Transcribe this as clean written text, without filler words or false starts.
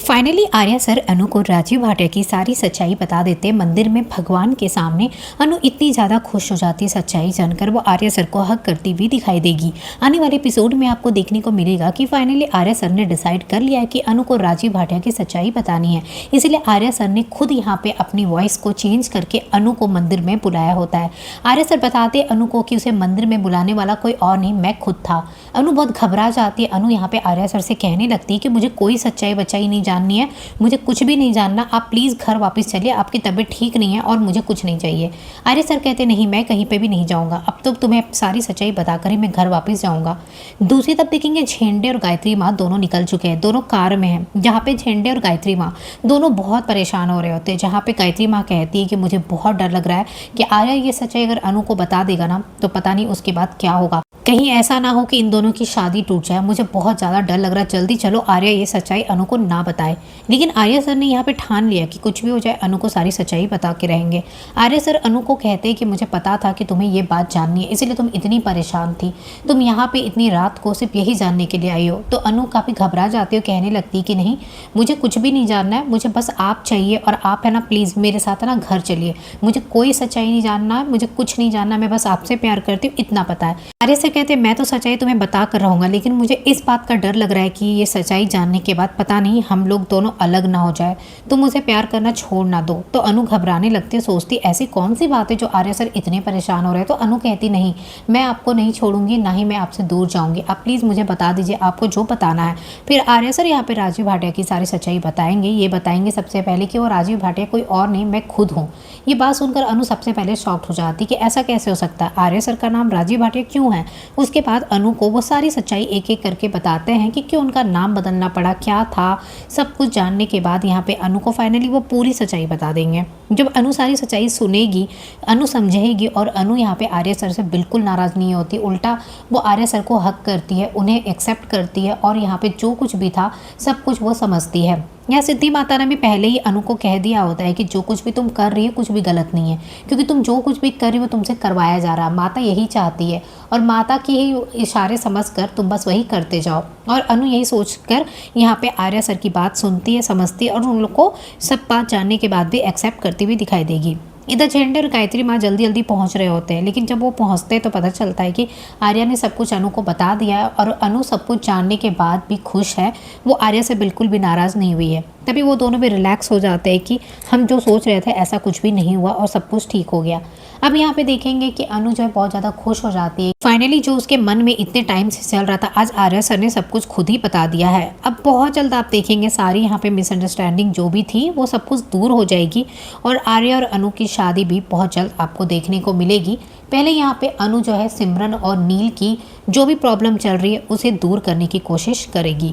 Finally Arya sir अनु को राजीव भाटिया की सारी सच्चाई बता देते। मंदिर में भगवान के सामने अनु इतनी ज़्यादा खुश हो जाती है सच्चाई जानकर, वो आर्या सर को हक करती हुई दिखाई देगी। आने वाले एपिसोड में आपको देखने को मिलेगा कि फाइनली आर्या सर ने डिसाइड कर लिया है कि अनु को राजीव भाटिया की सच्चाई बतानी है। इसलिए आर्या सर ने खुद यहाँ पे अपनी वॉइस को चेंज करके अनु को मंदिर में बुलाया होता है। आर्या सर बताते अनु को कि उसे मंदिर में बुलाने वाला कोई और नहीं, मैं खुद था। अनु बहुत घबरा जाती है। अनु यहाँ पे आर्या सर से कहने लगती है कि मुझे कोई सच्चाई बच्चाई नहीं जाननी है, मुझे कुछ भी नहीं जानना, आप प्लीज़ घर वापस चलिए, आपकी तबीयत ठीक नहीं है और मुझे कुछ नहीं चाहिए। आर्य सर कहते नहीं, मैं कहीं पे भी नहीं जाऊंगा, अब तो तुम्हें सारी सच्चाई बताकर ही मैं घर वापस जाऊंगा। दूसरी तरफ देखेंगे झेंडे और गायत्री माँ दोनों निकल चुके हैं, दोनों कार में हैं, जहाँ पे झेंडे और गायत्री माँ दोनों बहुत परेशान हो रहे होते हैं। जहाँ पे गायत्री माँ कहती है कि मुझे बहुत डर लग रहा है कि आर्या ये सच्चाई अगर अनु को बता देगा ना तो पता नहीं उसके बाद क्या होगा, कहीं ऐसा ना हो कि इन दोनों की शादी टूट जाए, मुझे बहुत ज़्यादा डर लग रहा है, जल्दी चलो आर्या ये सच्चाई अनु को ना बताए। लेकिन आर्या सर ने यहाँ पे ठान लिया कि कुछ भी हो जाए अनु को सारी सच्चाई बता के रहेंगे। आर्या सर अनु को कहते हैं कि मुझे पता था कि तुम्हें ये बात जाननी है, इसलिए तुम इतनी परेशान थी, तुम यहाँ पे इतनी रात को सिर्फ यही जानने के लिए आई हो। तो अनु काफ़ी घबरा जाती है, कहने लगती कि नहीं, मुझे कुछ भी नहीं जानना है, मुझे बस आप चाहिए और आप है ना प्लीज़ मेरे साथ है ना घर चलिए, मुझे कोई सच्चाई नहीं जानना है, मुझे कुछ नहीं जानना, मैं बस आपसे प्यार करती हूँ, इतना पता है। आर्या सर कहते मैं तो सच्चाई तुम्हें बता कर रहूँगा, लेकिन मुझे इस बात का डर लग रहा है कि ये सच्चाई जानने के बाद पता नहीं हम लोग दोनों अलग ना हो जाए, तुम मुझे प्यार करना छोड़ ना दो। तो अनु घबराने लगती है, सोचती ऐसी कौन सी बात है जो आर्या सर इतने परेशान हो रहे हैं। तो अनु कहती नहीं, मैं आपको नहीं छोड़ूंगी, ना ही मैं आपसे दूर जाऊंगी, आप प्लीज़ मुझे बता दीजिए आपको जो बताना है। फिर आर्या सर यहाँ पे राजीव भाटिया की सारी सच्चाई बताएंगे। ये बताएंगे सबसे पहले कि वो राजीव भाटिया कोई और नहीं, मैं खुद हूँ। ये बात सुनकर अनु सबसे पहले शॉक्ड हो जाती कि ऐसा कैसे हो सकता है, आर्या सर का नाम राजीव भाटिया क्यों है। उसके बाद अनु को वो सारी सच्चाई एक एक करके बताते हैं कि क्यों उनका नाम बदलना पड़ा, क्या था। सब कुछ जानने के बाद यहाँ पे अनु को फाइनली वो पूरी सच्चाई बता देंगे। जब अनु सारी सच्चाई सुनेगी, अनु समझेगी और अनु यहाँ पे आर्या सर से बिल्कुल नाराज़ नहीं होती, उल्टा वो आर्या सर को हक करती है, उन्हें एक्सेप्ट करती है और यहाँ पे जो कुछ भी था सब कुछ वो समझती है। यहाँ सिद्धि माता ने भी पहले ही अनु को कह दिया होता है कि जो कुछ भी तुम कर रही हो कुछ भी गलत नहीं है, क्योंकि तुम जो कुछ भी कर रही हो तुमसे करवाया जा रहा है, माता यही चाहती है और माता की ही इशारे समझकर तुम बस वही करते जाओ। और अनु यही सोचकर यहाँ पे आर्या सर की बात सुनती है, समझती है और उन लोग को सब बात जानने के बाद भी एक्सेप्ट करती हुई दिखाई देगी। इधर झेंडे और गायत्री माँ जल्दी जल्दी पहुँच रहे होते हैं, लेकिन जब वो पहुँचते हैं तो पता चलता है कि आर्या ने सब कुछ अनु को बता दिया है और अनु सब कुछ जानने के बाद भी खुश है, वो आर्या से बिल्कुल भी नाराज़ नहीं हुई है। तभी वो दोनों भी रिलैक्स हो जाते हैं कि हम जो सोच रहे थे ऐसा कुछ भी नहीं हुआ और सब कुछ ठीक हो गया। अब यहाँ पे देखेंगे कि अनु जो है बहुत ज़्यादा खुश हो जाती है। फाइनली जो उसके मन में इतने टाइम से चल रहा था, आज आर्या सर ने सब कुछ खुद ही बता दिया है। अब बहुत जल्द आप देखेंगे सारी यहाँ पे मिसअंडरस्टैंडिंग जो भी थी वो सब कुछ दूर हो जाएगी और आर्या और अनु की शादी भी बहुत जल्द आपको देखने को मिलेगी। पहले यहाँ पे अनु जो है सिमरन और नील की जो भी प्रॉब्लम चल रही है उसे दूर करने की कोशिश करेगी।